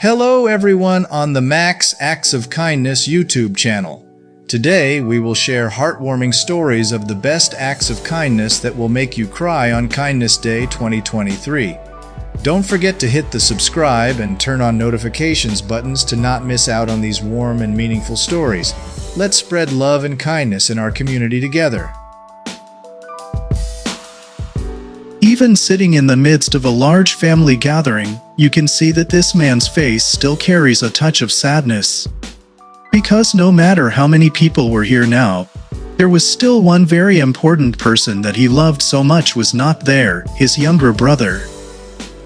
Hello everyone on the Max Acts of Kindness YouTube channel. Today we will share heartwarming stories of the best acts of kindness that will make you cry on Kindness Day 2023. Don't forget to hit the subscribe and turn on notifications buttons to not miss out on these warm and meaningful stories. Let's spread love and kindness in our community together. Even sitting in the midst of a large family gathering, you can see that this man's face still carries a touch of sadness. Because no matter how many people were here now, there was still one very important person that he loved so much was not there, his younger brother.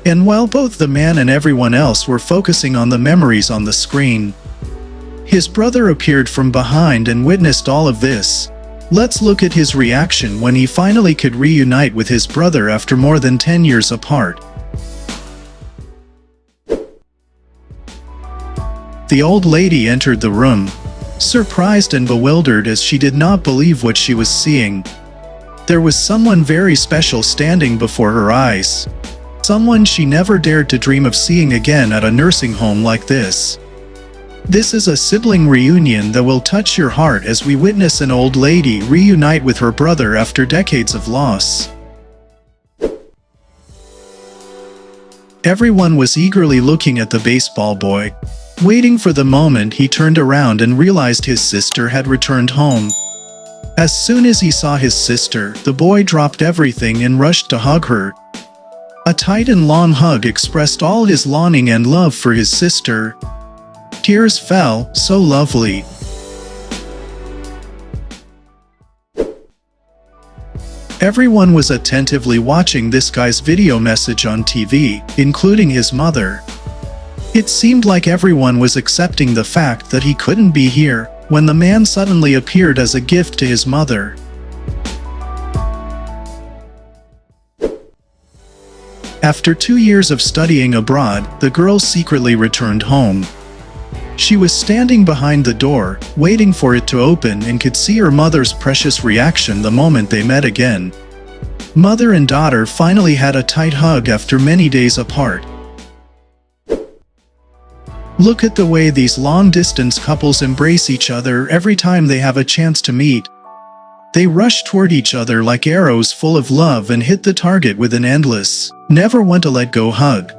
And while both the man and everyone else were focusing on the memories on the screen, his brother appeared from behind and witnessed all of this. Let's look at his reaction when he finally could reunite with his brother after more than 10 years apart. The old lady entered the room, surprised and bewildered as she did not believe what she was seeing. There was someone very special standing before her eyes. Someone she never dared to dream of seeing again at a nursing home like this. This is a sibling reunion that will touch your heart as we witness an old lady reunite with her brother after decades of loss. Everyone was eagerly looking at the baseball boy, waiting for the moment he turned around and realized his sister had returned home. As soon as he saw his sister, the boy dropped everything and rushed to hug her. A tight and long hug expressed all his longing and love for his sister. Tears fell, so lovely. Everyone was attentively watching this guy's video message on TV, including his mother. It seemed like everyone was accepting the fact that he couldn't be here, when the man suddenly appeared as a gift to his mother. After 2 years of studying abroad, the girl secretly returned home. She was standing behind the door, waiting for it to open, and could see her mother's precious reaction the moment they met again. Mother and daughter finally had a tight hug after many days apart. Look at the way these long-distance couples embrace each other every time they have a chance to meet. They rush toward each other like arrows full of love and hit the target with an endless, never want to let go hug.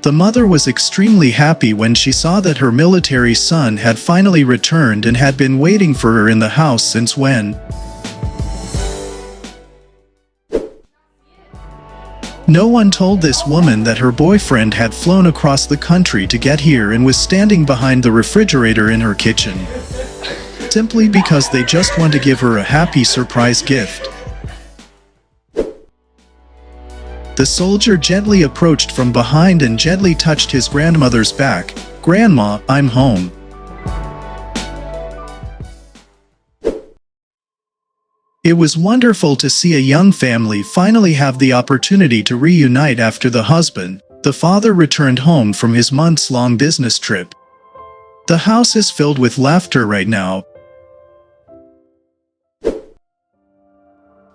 The mother was extremely happy when she saw that her military son had finally returned and had been waiting for her in the house since when. No one told this woman that her boyfriend had flown across the country to get here and was standing behind the refrigerator in her kitchen, simply because they just want to give her a happy surprise gift. The soldier gently approached from behind and gently touched his grandmother's back. "Grandma, I'm home." It was wonderful to see a young family finally have the opportunity to reunite after the husband, the father, returned home from his months-long business trip. The house is filled with laughter right now.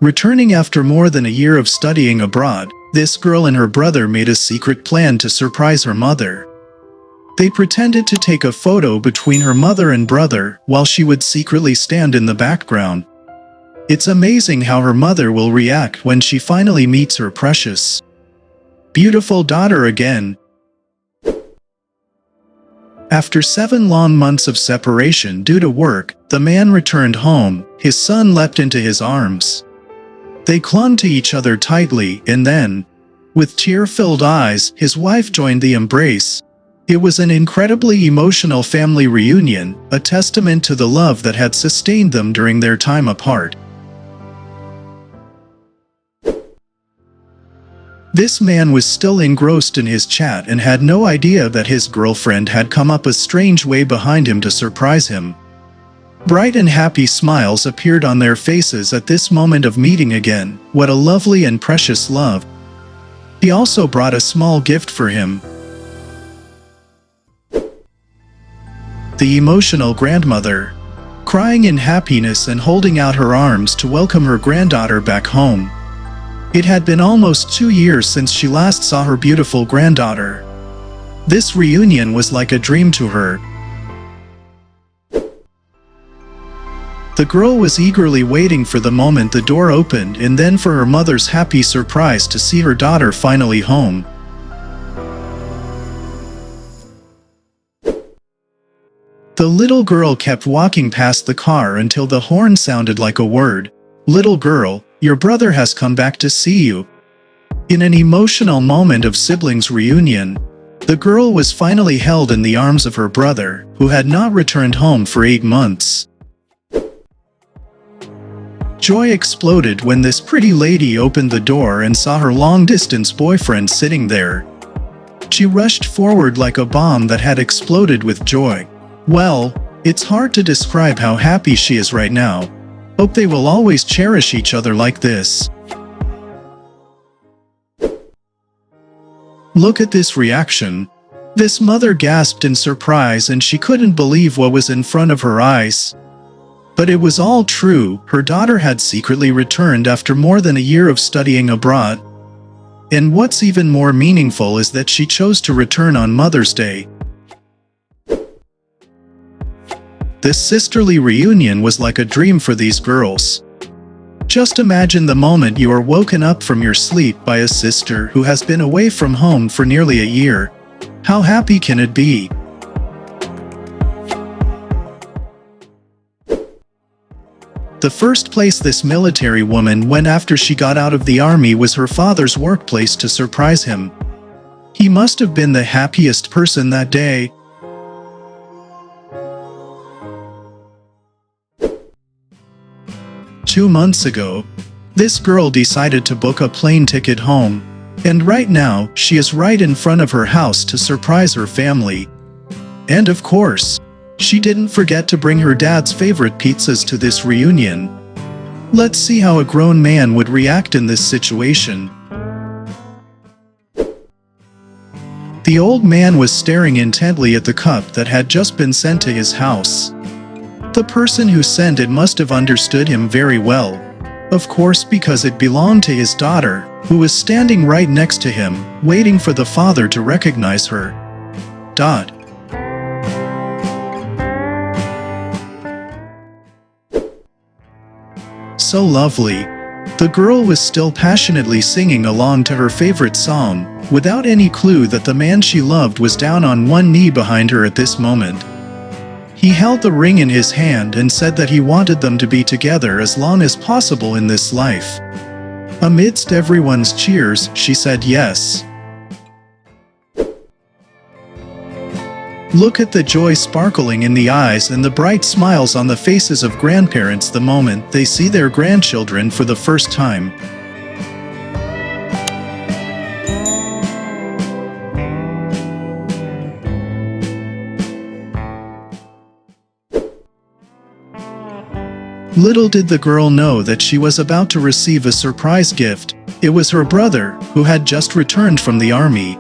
Returning after more than a year of studying abroad, this girl and her brother made a secret plan to surprise her mother. They pretended to take a photo between her mother and brother, while she would secretly stand in the background. It's amazing how her mother will react when she finally meets her precious, beautiful daughter again. After 7 long months of separation due to work, the man returned home. His son leapt into his arms. They clung to each other tightly, and then, with tear-filled eyes, his wife joined the embrace. It was an incredibly emotional family reunion, a testament to the love that had sustained them during their time apart. This man was still engrossed in his chat and had no idea that his girlfriend had come up a strange way behind him to surprise him. Bright and happy smiles appeared on their faces at this moment of meeting again. What a lovely and precious love. He also brought a small gift for him. The emotional grandmother, crying in happiness and holding out her arms to welcome her granddaughter back home. It had been almost 2 years since she last saw her beautiful granddaughter. This reunion was like a dream to her. The girl was eagerly waiting for the moment the door opened and then for her mother's happy surprise to see her daughter finally home. The little girl kept walking past the car until the horn sounded like a word. "Little girl, your brother has come back to see you." In an emotional moment of siblings reunion, the girl was finally held in the arms of her brother, who had not returned home for 8 months. Joy exploded when this pretty lady opened the door and saw her long-distance boyfriend sitting there. She rushed forward like a bomb that had exploded with joy. Well, it's hard to describe how happy she is right now. Hope they will always cherish each other like this. Look at this reaction. This mother gasped in surprise and she couldn't believe what was in front of her eyes. But it was all true. Her daughter had secretly returned after more than a year of studying abroad. And what's even more meaningful is that she chose to return on Mother's Day. This sisterly reunion was like a dream for these girls. Just imagine the moment you are woken up from your sleep by a sister who has been away from home for nearly a year. How happy can it be? The first place this military woman went after she got out of the army was her father's workplace to surprise him. He must have been the happiest person that day. Two months ago, this girl decided to book a plane ticket home, and right now, she is right in front of her house to surprise her family. And of course, she didn't forget to bring her dad's favorite pizzas to this reunion. Let's see how a grown man would react in this situation. The old man was staring intently at the cup that had just been sent to his house. The person who sent it must have understood him very well. Of course, because it belonged to his daughter, who was standing right next to him, waiting for the father to recognize her. So lovely. The girl was still passionately singing along to her favorite song, without any clue that the man she loved was down on one knee behind her at this moment. He held the ring in his hand and said that he wanted them to be together as long as possible in this life. Amidst everyone's cheers, she said yes. Look at the joy sparkling in the eyes and the bright smiles on the faces of grandparents the moment they see their grandchildren for the first time. Little did the girl know that she was about to receive a surprise gift. It was her brother, who had just returned from the army.